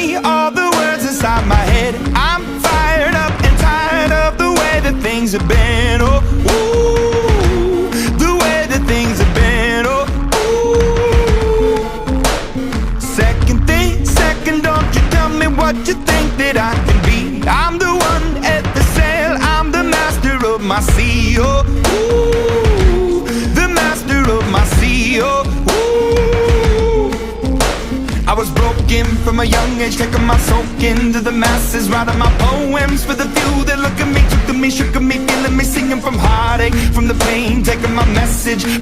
say all the words inside my head. I'm fired up and tired of the way that things have been. Oh, ooh, the way that things have been. Oh, ooh. Second, don't you tell me what you think that I can be. I'm the one at the sail, I'm the master of my sea. Oh, ooh, the master of my sea. Oh, ooh. I was broken from a young age, taking my soak into the masses, writing my poems for the few that look at me, took to me, shook at me, feeling me, singing from heartache, from the pain, taking my message